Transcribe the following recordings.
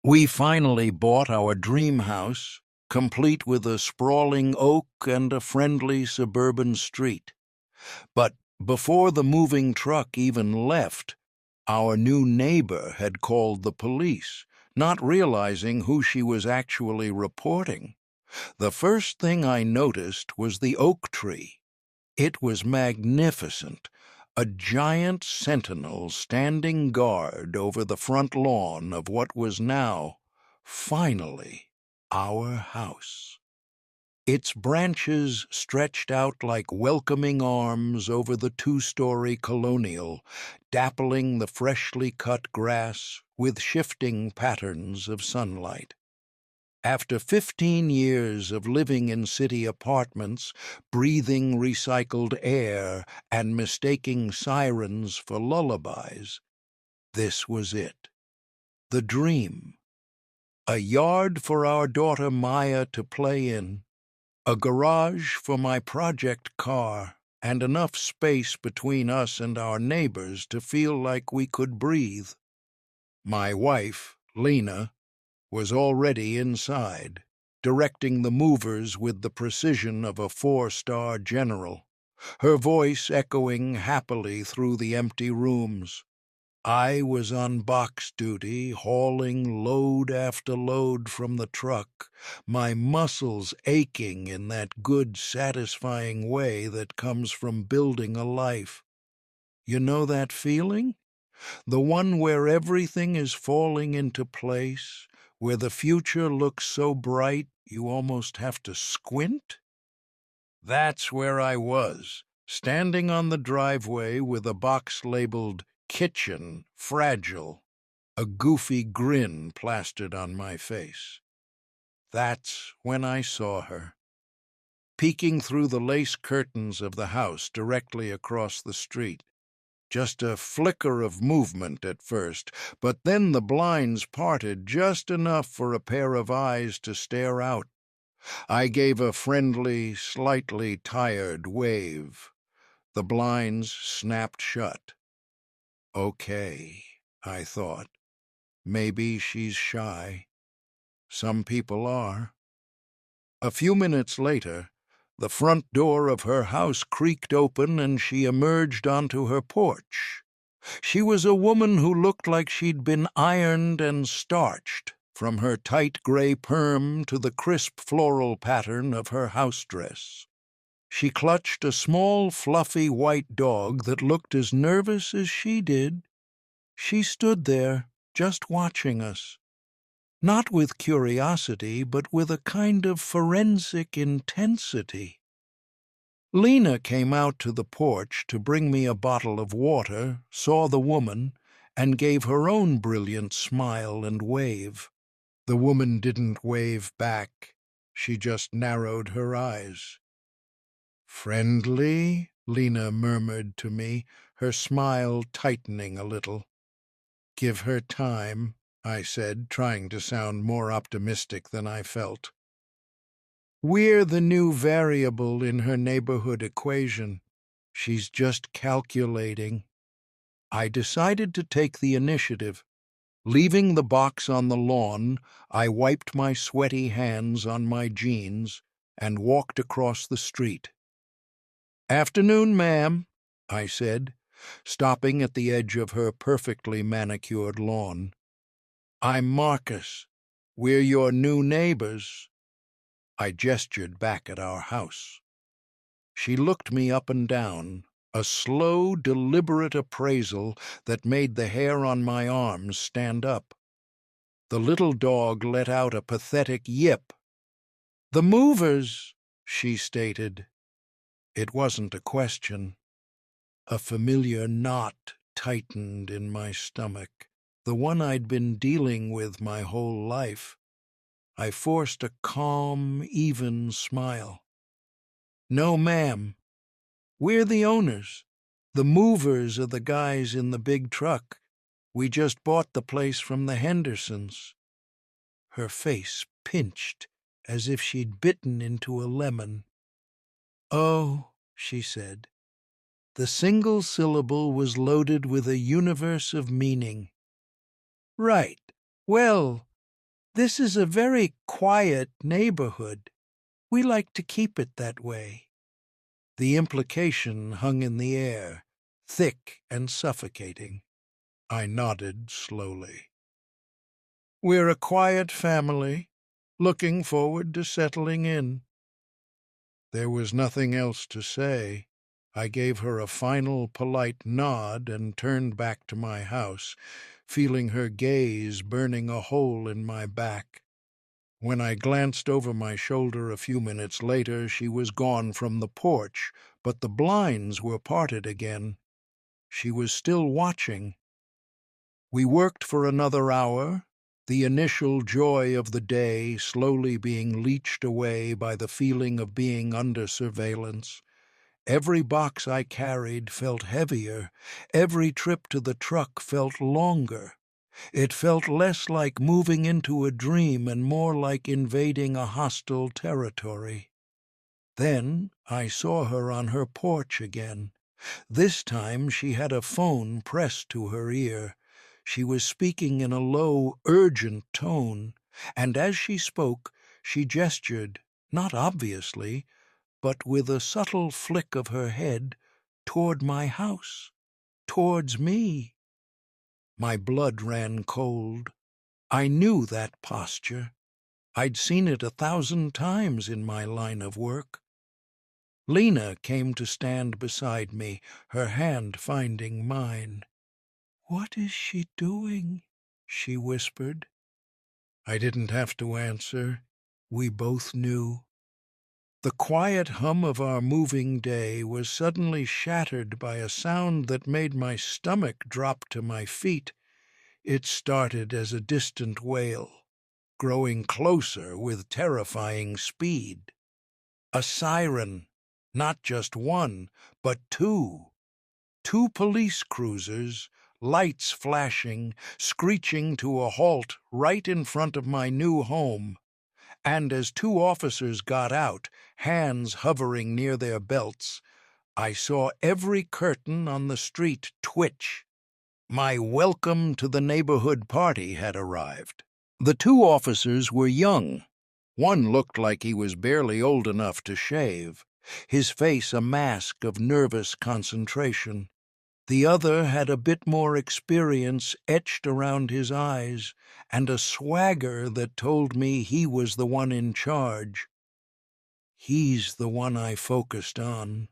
We finally bought our dream house, complete with a sprawling oak and a friendly suburban street. But before the moving truck even left, our new neighbor had called the police, not realizing who she was actually reporting. The first thing I noticed was the oak tree. It was magnificent, a giant sentinel standing guard over the front lawn of what was now, finally, our house. Its branches stretched out like welcoming arms over the two-story colonial, dappling the freshly cut grass with shifting patterns of sunlight. After 15 years of living in city apartments, breathing recycled air and mistaking sirens for lullabies, this was it. The dream. A yard for our daughter Maya to play in, a garage for my project car, and enough space between us and our neighbors to feel like we could breathe. My wife, Lena, was already inside, directing the movers with the precision of a four-star general, her voice echoing happily through the empty rooms. I was on box duty, hauling load after load from the truck, my muscles aching in that good, satisfying way that comes from building a life. You know that feeling? The one where everything is falling into place, where the future looks so bright you almost have to squint? That's where I was, standing on the driveway with a box labeled "Kitchen Fragile," a goofy grin plastered on my face. That's when I saw her, peeking through the lace curtains of the house directly across the street. Just a flicker of movement at first, but then the blinds parted just enough for a pair of eyes to stare out. I gave a friendly, slightly tired wave. The blinds snapped shut. Okay, I thought. Maybe she's shy. Some people are. A few minutes later, the front door of her house creaked open and she emerged onto her porch. She was a woman who looked like she'd been ironed and starched, from her tight gray perm to the crisp floral pattern of her house dress. She clutched a small, fluffy white dog that looked as nervous as she did. She stood there, just watching us. Not with curiosity, but with a kind of forensic intensity. Lena came out to the porch to bring me a bottle of water, saw the woman, and gave her own brilliant smile and wave. The woman didn't wave back. She just narrowed her eyes. "Friendly?" Lena murmured to me, her smile tightening a little. "Give her time," I said, trying to sound more optimistic than I felt. "We're the new variable in her neighborhood equation. She's just calculating." I decided to take the initiative. Leaving the box on the lawn, I wiped my sweaty hands on my jeans and walked across the street. "Afternoon, ma'am," I said, stopping at the edge of her perfectly manicured lawn. "I'm Marcus. We're your new neighbors." I gestured back at our house. She looked me up and down, a slow, deliberate appraisal that made the hair on my arms stand up. The little dog let out a pathetic yip. "The movers," she stated. It wasn't a question. A familiar knot tightened in my stomach, the one I'd been dealing with my whole life. I forced a calm, even smile. "No, ma'am. We're the owners. The movers are the guys in the big truck. We just bought the place from the Hendersons." Her face pinched, as if she'd bitten into a lemon. "Oh," she said. The single syllable was loaded with a universe of meaning. "Right. Well, This is a very quiet neighborhood. We like to keep it that way." The implication hung in the air, thick and suffocating. I nodded slowly. "We're a quiet family, looking forward to settling in." There was nothing else to say. I gave her a final polite nod and turned back to my house, feeling her gaze burning a hole in my back. When I glanced over my shoulder a few minutes later, she was gone from the porch, but the blinds were parted again. She was still watching. We worked for another hour, the initial joy of the day slowly being leached away by the feeling of being under surveillance. Every box I carried felt heavier. Every trip to the truck felt longer. It felt less like moving into a dream and more like invading a hostile territory. Then I saw her on her porch again. This time she had a phone pressed to her ear. She was speaking in a low, urgent tone, and as she spoke, she gestured, not obviously, but with a subtle flick of her head, toward my house, towards me. My blood ran cold. I knew that posture. I'd seen it 1,000 times in my line of work. Lena came to stand beside me, her hand finding mine. "What is she doing?" she whispered. I didn't have to answer. We both knew. The quiet hum of our moving day was suddenly shattered by a sound that made my stomach drop to my feet. It started as a distant wail, growing closer with terrifying speed. A siren, not just one, but two. Two police cruisers, lights flashing, screeching to a halt right in front of my new home. And as two officers got out, hands hovering near their belts, I saw every curtain on the street twitch. My welcome to the neighborhood party had arrived. The two officers were young. One looked like he was barely old enough to shave, his face a mask of nervous concentration. The other had a bit more experience etched around his eyes, and a swagger that told me he was the one in charge. He's the one I focused on.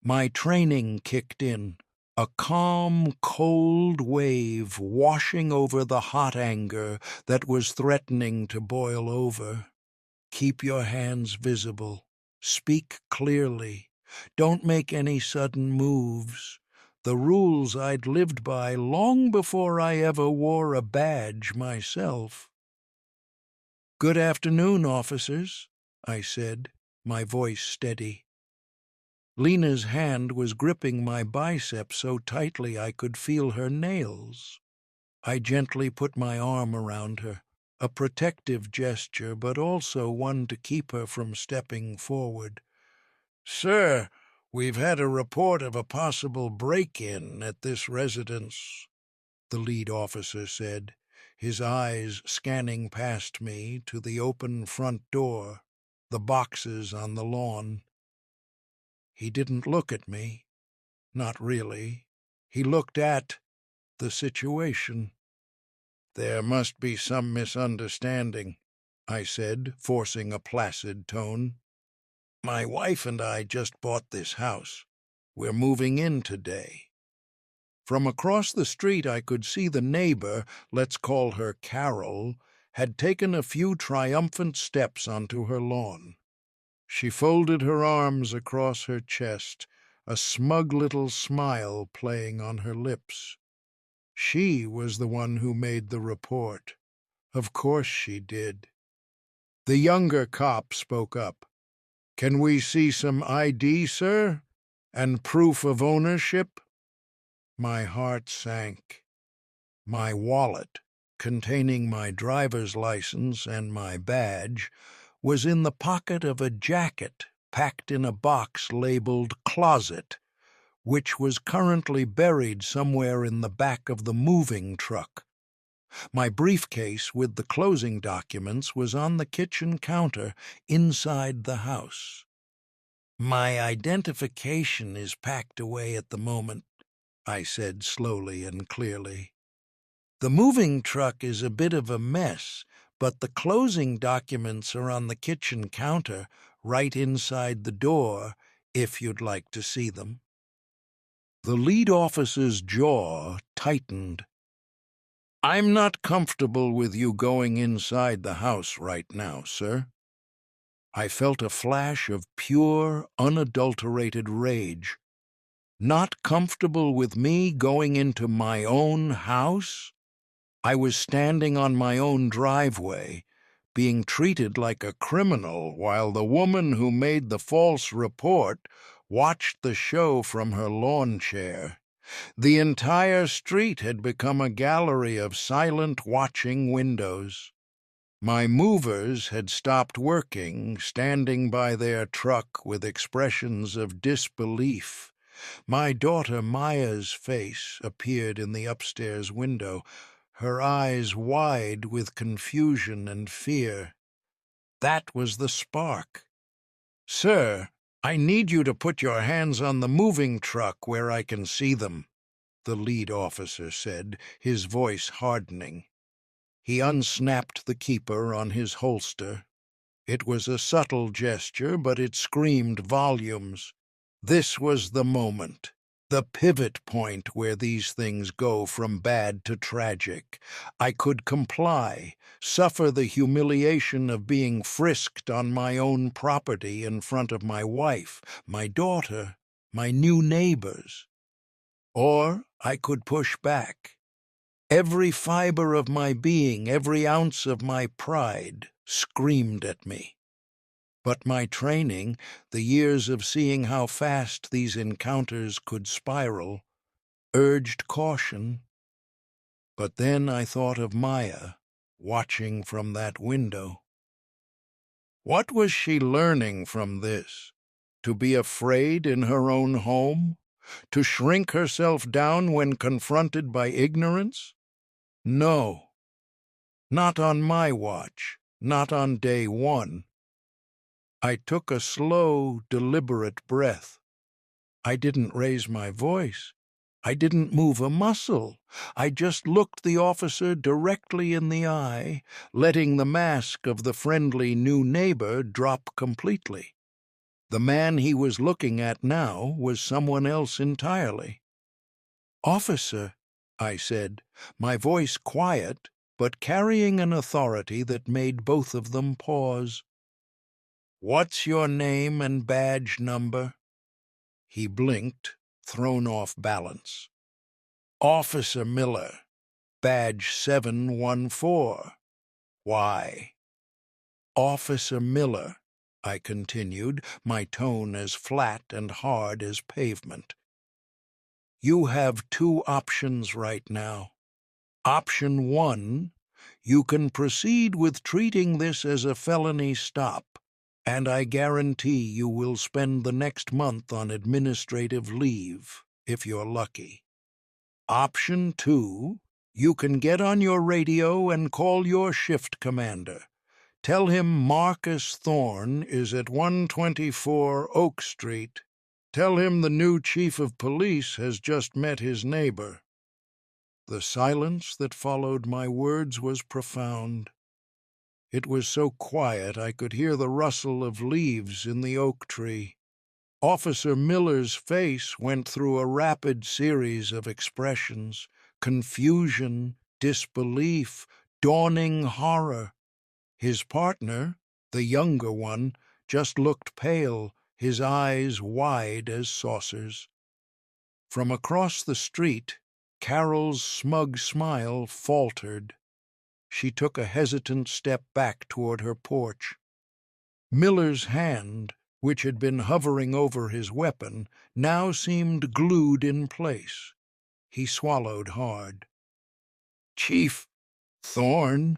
My training kicked in, a calm, cold wave washing over the hot anger that was threatening to boil over. Keep your hands visible. Speak clearly. Don't make any sudden moves. The rules I'd lived by long before I ever wore a badge myself. "Good afternoon, officers," I said, my voice steady. Lena's hand was gripping my bicep so tightly I could feel her nails. I gently put my arm around her, a protective gesture, but also one to keep her from stepping forward. "Sir, we've had a report of a possible break-in at this residence," the lead officer said, his eyes scanning past me to the open front door, the boxes on the lawn. He didn't look at me. Not really. He looked at the situation. "There must be some misunderstanding," I said, forcing a placid tone. "My wife and I just bought this house. We're moving in today." From across the street I could see the neighbor, let's call her Carol, had taken a few triumphant steps onto her lawn. She folded her arms across her chest, a smug little smile playing on her lips. She was the one who made the report. Of course she did. The younger cop spoke up. "Can we see some ID, sir? And proof of ownership?" My heart sank. My wallet, containing my driver's license and my badge, was in the pocket of a jacket packed in a box labeled "Closet," which was currently buried somewhere in the back of the moving truck. My briefcase with the closing documents was on the kitchen counter inside the house. "My identification is packed away at the moment," I said slowly and clearly. "The moving truck is a bit of a mess, but the closing documents are on the kitchen counter right inside the door, if you'd like to see them." The lead officer's jaw tightened. "I'm not comfortable with you going inside the house right now, sir." I felt a flash of pure, unadulterated rage. Not comfortable with me going into my own house? I was standing on my own driveway, being treated like a criminal while the woman who made the false report watched the show from her lawn chair. The entire street had become a gallery of silent watching windows. My movers had stopped working, standing by their truck with expressions of disbelief. My daughter Maya's face appeared in the upstairs window, her eyes wide with confusion and fear. That was the spark. "Sir, I need you to put your hands on the moving truck where I can see them," the lead officer said, his voice hardening. He unsnapped the keeper on his holster. It was a subtle gesture, but it screamed volumes. This was the moment, the pivot point where these things go from bad to tragic. I could comply, suffer the humiliation of being frisked on my own property in front of my wife, my daughter, my new neighbors. Or I could push back. Every fiber of my being, every ounce of my pride, screamed at me. But my training, the years of seeing how fast these encounters could spiral, urged caution. But then I thought of Maya, watching from that window. What was she learning from this? To be afraid in her own home? To shrink herself down when confronted by ignorance? No. Not on my watch, not on day one. I took a slow, deliberate breath. I didn't raise my voice. I didn't move a muscle. I just looked the officer directly in the eye, letting the mask of the friendly new neighbor drop completely. The man he was looking at now was someone else entirely. "Officer," I said, my voice quiet, but carrying an authority that made both of them pause. "What's your name and badge number?" He blinked, thrown off balance. "Officer Miller, badge 714. Why?" "Officer Miller," I continued, my tone as flat and hard as pavement. "You have two options right now. Option 1, you can proceed with treating this as a felony stop, and I guarantee you will spend the next month on administrative leave, if you're lucky. Option 2, you can get on your radio and call your shift commander. Tell him Marcus Thorne is at 124 Oak Street. Tell him the new chief of police has just met his neighbor." The silence that followed my words was profound. It was so quiet I could hear the rustle of leaves in the oak tree. Officer Miller's face went through a rapid series of expressions: confusion, disbelief, dawning horror. His partner, the younger one, just looked pale, his eyes wide as saucers. From across the street, Carol's smug smile faltered. She took a hesitant step back toward her porch. Miller's hand, which had been hovering over his weapon, now seemed glued in place. He swallowed hard. "Chief Thorne,"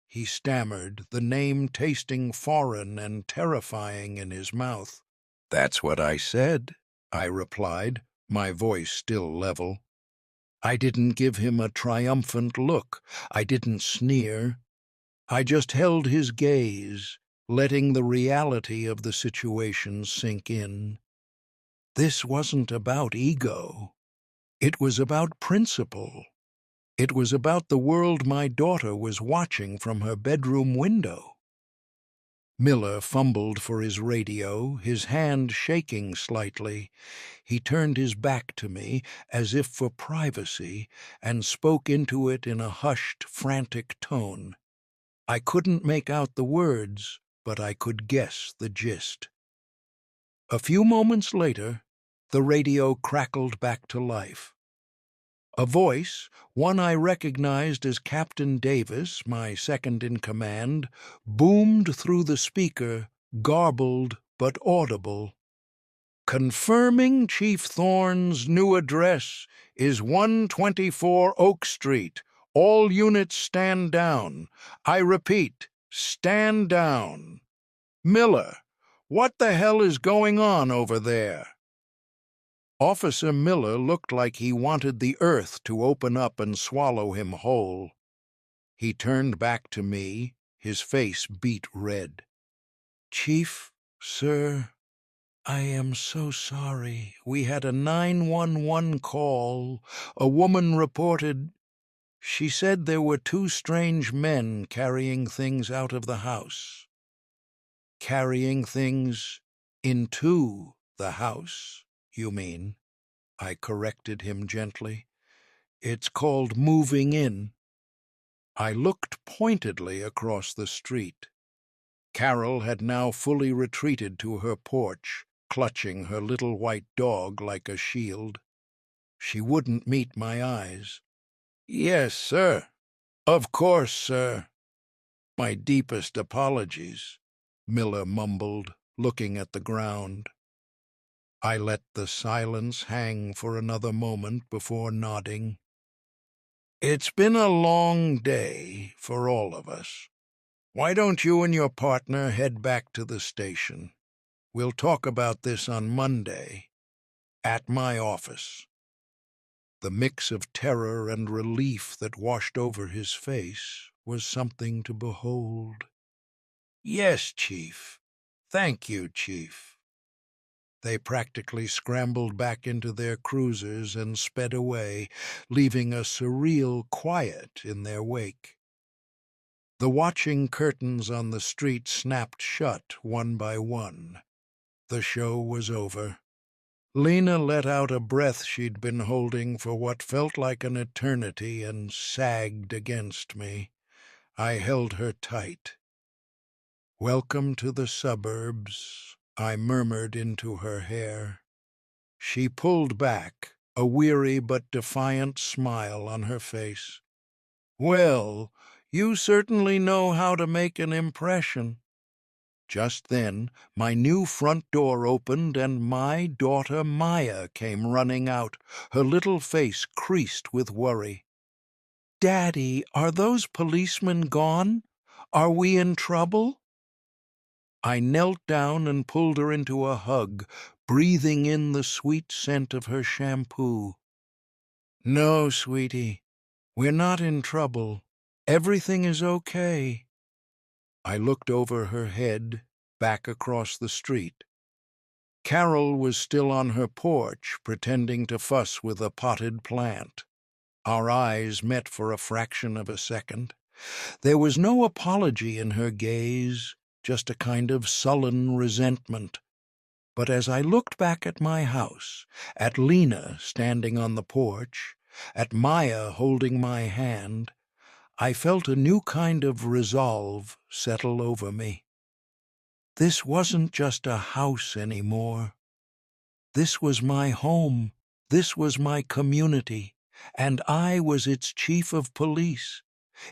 he stammered, the name tasting foreign and terrifying in his mouth. "That's what I said," I replied, my voice still level. I didn't give him a triumphant look. I didn't sneer. I just held his gaze, letting the reality of the situation sink in. This wasn't about ego. It was about principle. It was about the world my daughter was watching from her bedroom window. Miller fumbled for his radio, his hand shaking slightly. He turned his back to me, as if for privacy, and spoke into it in a hushed, frantic tone. I couldn't make out the words, but I could guess the gist. A few moments later, the radio crackled back to life. A voice, one I recognized as Captain Davis, my second-in-command, boomed through the speaker, garbled but audible. "Confirming Chief Thorne's new address is 124 Oak Street. All units stand down. I repeat, stand down. Miller, what the hell is going on over there?" Officer Miller looked like he wanted the earth to open up and swallow him whole. He turned back to me, his face beet red. "Chief, sir, I am so sorry. We had a 911 call. A woman reported. She said there were two strange men carrying things out of the house." "Carrying things into the house, you mean?" I corrected him gently. "It's called moving in." I looked pointedly across the street. Carol had now fully retreated to her porch, clutching her little white dog like a shield. She wouldn't meet my eyes. "Yes, sir. Of course, sir. My deepest apologies," Miller mumbled, looking at the ground. I let the silence hang for another moment before nodding. "It's been a long day for all of us. Why don't you and your partner head back to the station? We'll talk about this on Monday, at my office." The mix of terror and relief that washed over his face was something to behold. "Yes, Chief. Thank you, Chief." They practically scrambled back into their cruisers and sped away, leaving a surreal quiet in their wake. The watching curtains on the street snapped shut one by one. The show was over. Lena let out a breath she'd been holding for what felt like an eternity and sagged against me. I held her tight. "Welcome to the suburbs," I murmured into her hair. She pulled back, a weary but defiant smile on her face. "Well, you certainly know how to make an impression." Just then, my new front door opened and my daughter Maya came running out, her little face creased with worry. "Daddy, are those policemen gone? Are we in trouble?" I knelt down and pulled her into a hug, breathing in the sweet scent of her shampoo. "No, sweetie, we're not in trouble. Everything is okay." I looked over her head, back across the street. Carol was still on her porch, pretending to fuss with a potted plant. Our eyes met for a fraction of a second. There was no apology in her gaze, just a kind of sullen resentment. But as I looked back at my house, at Lena standing on the porch, at Maya holding my hand, I felt a new kind of resolve settle over me. This wasn't just a house anymore. This was my home. This was my community, and I was its chief of police.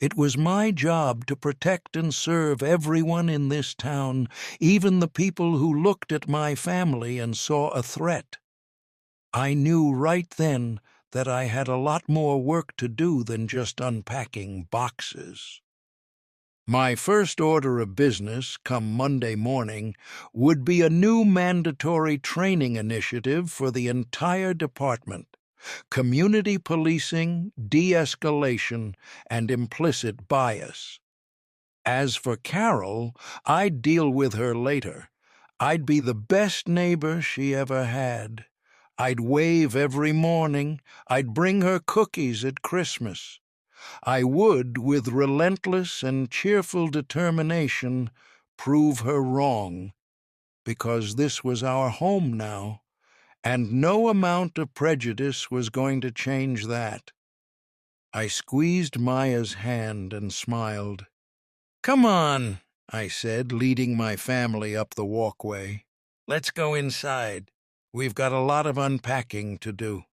It was my job to protect and serve everyone in this town, even the people who looked at my family and saw a threat. I knew right then that I had a lot more work to do than just unpacking boxes. My first order of business, come Monday morning, would be a new mandatory training initiative for the entire department. Community policing, de-escalation, and implicit bias. As for Carol, I'd deal with her later. I'd be the best neighbor she ever had. I'd wave every morning. I'd bring her cookies at Christmas. I would, with relentless and cheerful determination, prove her wrong, because this was our home now, and no amount of prejudice was going to change that. I squeezed Maya's hand and smiled. "Come on," I said, leading my family up the walkway. "Let's go inside. We've got a lot of unpacking to do."